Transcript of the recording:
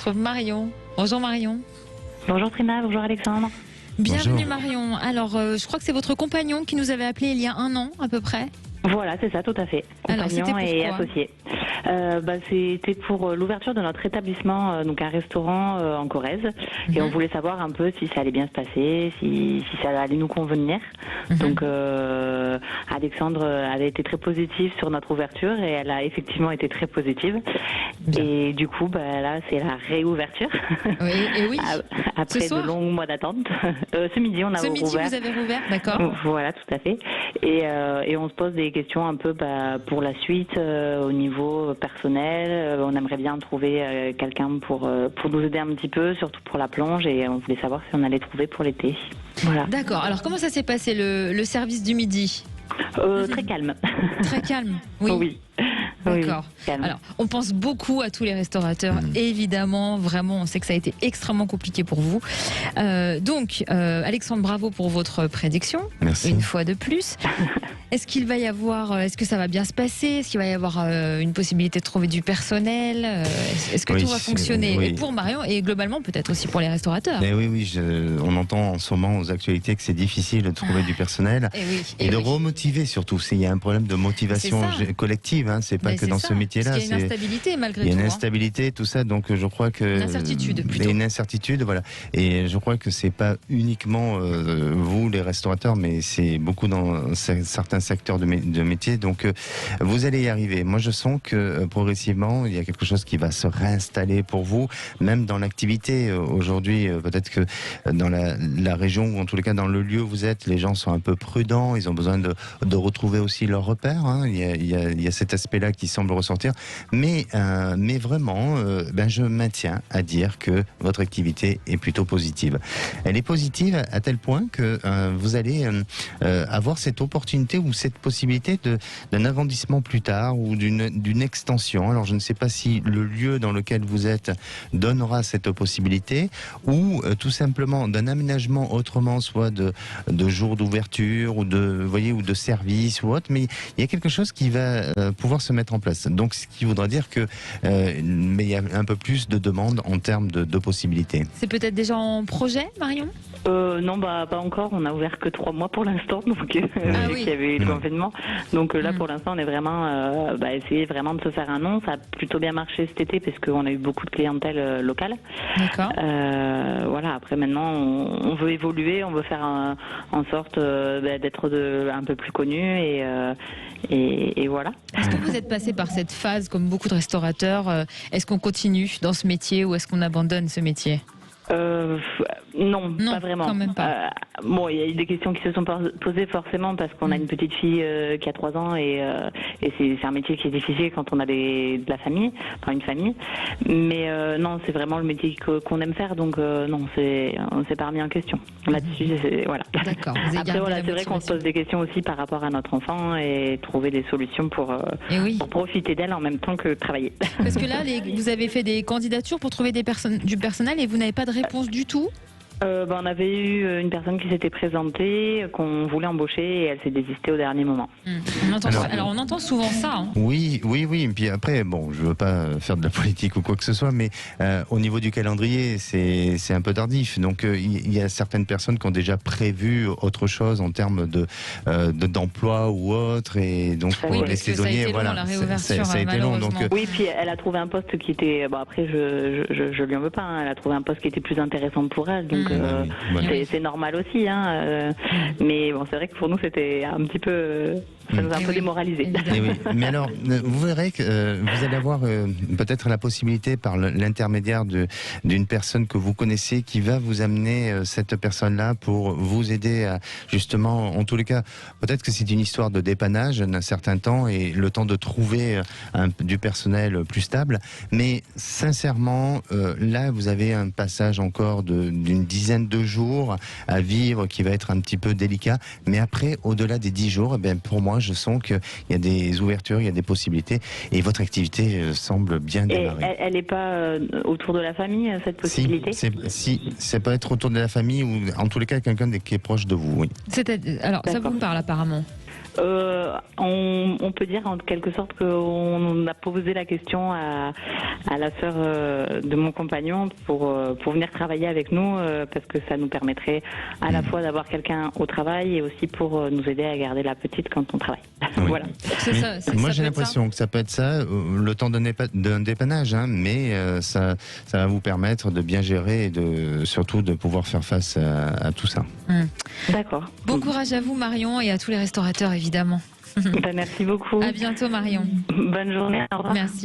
retrouve Marion. Bonjour Marion. Bonjour Trina, bonjour Alexandre. Bienvenue Bonjour. Marion. Alors, je crois que c'est votre compagnon qui nous avait appelé il y a 1 an à peu près. Voilà, c'est ça, tout à fait. Alors, Compagnon c'était et pourquoi associé. C'était pour l'ouverture de notre établissement, donc un restaurant en Corrèze. Et on voulait savoir un peu si ça allait bien se passer, si ça allait nous convenir. Donc Alexandre avait été très positive sur notre ouverture et elle a effectivement été très positive. Bien. Et du coup, là, c'est la réouverture. Oui, et oui. Après Ce soir de longs mois d'attente. Ce midi, on a Ce midi, rouvert. vous avez rouvert, d'accord. Voilà, tout à fait. Et on se pose des questions un peu pour la suite au niveau personnel. On aimerait bien trouver quelqu'un pour nous aider un petit peu, surtout pour la plonge. Et on voulait savoir si on allait trouver pour l'été. Voilà. D'accord. Alors, comment ça s'est passé le service du midi? Très calme. Très calme. Oui. Oui. D'accord. Oui, calme. Alors, on pense beaucoup à tous les restaurateurs. Évidemment, vraiment, on sait que ça a été extrêmement compliqué pour vous. Donc, Alexandre, bravo pour votre prédiction. Merci. Une fois de plus. Est-ce que ça va bien se passer? Est-ce qu'il va y avoir une possibilité de trouver du personnel? Est-ce que Oui, tout va fonctionner? oui. Et pour Marion et globalement peut-être aussi pour les restaurateurs. Mais oui, on entend en ce moment aux actualités que c'est difficile de trouver du personnel et de remotiver surtout. Il y a un problème de motivation C'est ça. collective. C'est pas Mais que dans ce métier-là. Parce qu'il y a une instabilité malgré Il y a tout. une instabilité, tout ça. Donc je crois que Une incertitude plutôt. Une incertitude, voilà. Et je crois que c'est pas uniquement vous les restaurateurs, mais c'est beaucoup dans certains secteurs de métier. Donc vous allez y arriver. Moi je sens que progressivement il y a quelque chose qui va se réinstaller pour vous, même dans l'activité aujourd'hui. Peut-être que dans la région ou en tous les cas dans le lieu où vous êtes, les gens sont un peu prudents. Ils ont besoin de retrouver aussi leurs repères. Il y a cet aspect-là qui semble ressortir. Mais vraiment, je maintiens à dire que votre activité est plutôt positive. Elle est positive à tel point que vous allez avoir cette opportunité ou cette possibilité d'un agrandissement plus tard ou d'une extension. Alors je ne sais pas si le lieu dans lequel vous êtes donnera cette possibilité ou tout simplement d'un aménagement autrement, soit de jours d'ouverture ou de services ou autre, mais il y a quelque chose qui va pouvoir se mettre en place. Donc ce qui voudra dire que mais il y a un peu plus de demandes en termes de possibilités. C'est peut-être déjà en projet, Marion? Non, pas encore. On a ouvert que 3 mois pour l'instant, donc qu'il y avait eu le confinement. Donc là, pour l'instant, on est vraiment essayer vraiment de se faire un nom. Ça a plutôt bien marché cet été parce qu'on a eu beaucoup de clientèle locale. D'accord. Voilà. Après, maintenant, on veut évoluer, on veut faire en sorte d'être un peu plus connu et voilà. Est-ce que vous êtes passé par cette phase, comme beaucoup de restaurateurs? Est-ce qu'on continue dans ce métier ou est-ce qu'on abandonne ce métier? Non, pas vraiment. Quand même pas. Il y a eu des questions qui se sont posées forcément parce qu'on a une petite fille qui a 3 ans et c'est un métier qui est difficile quand on a de la famille, enfin une famille. Mais non, c'est vraiment le métier qu'on aime faire, donc non, on s'est pas remis en question. Là-dessus, voilà. D'accord. Après, voilà, c'est vrai qu'on se pose des questions aussi par rapport à notre enfant et trouver des solutions pour profiter d'elle en même temps que travailler. Parce que là, vous avez fait des candidatures pour trouver du personnel et vous n'avez pas de réponse du tout? On avait eu une personne qui s'était présentée, qu'on voulait embaucher et elle s'est désistée au dernier moment. On entend souvent ça. Oui. Et puis après, je veux pas faire de la politique ou quoi que ce soit, mais au niveau du calendrier, c'est un peu tardif. Donc il y a certaines personnes qui ont déjà prévu autre chose en termes d'emploi ou autre, et donc pour les saisonniers, ça a été long. Donc oui, puis elle a trouvé un poste qui était. Après, je lui en veux pas. Elle a trouvé un poste qui était plus intéressant pour elle. Donc c'est normal aussi, mais c'est vrai que pour nous c'était un petit peu, ça nous a un peu démoralisé. Mais alors, vous verrez que vous allez avoir peut-être la possibilité par l'intermédiaire d'une personne que vous connaissez qui va vous amener cette personne-là pour vous aider à, justement, en tous les cas, peut-être que c'est une histoire de dépannage d'un certain temps et le temps de trouver du personnel plus stable, mais sincèrement, là vous avez un passage encore d'une dizaine de jours à vivre qui va être un petit peu délicat, mais après, au-delà des 10 jours, pour moi, je sens qu'il y a des ouvertures, il y a des possibilités, et votre activité semble bien démarrer. Et elle n'est pas autour de la famille, cette possibilité? Si, ça peut être autour de la famille, ou en tous les cas, quelqu'un qui est proche de vous, oui. Alors, ça vous parle apparemment. On peut dire en quelque sorte qu'on a posé la question à la sœur de mon compagnon pour venir travailler avec nous parce que ça nous permettrait à la fois d'avoir quelqu'un au travail et aussi pour nous aider à garder la petite quand on travaille. Oui. Voilà. Moi j'ai l'impression que ça peut être ça, le temps d'un dépannage, hein, mais ça va vous permettre de bien gérer et surtout de pouvoir faire face à tout ça. D'accord. Bon courage à vous Marion et à tous les restaurateurs évidemment. Merci beaucoup. À bientôt Marion. Bonne journée. Au revoir. Merci.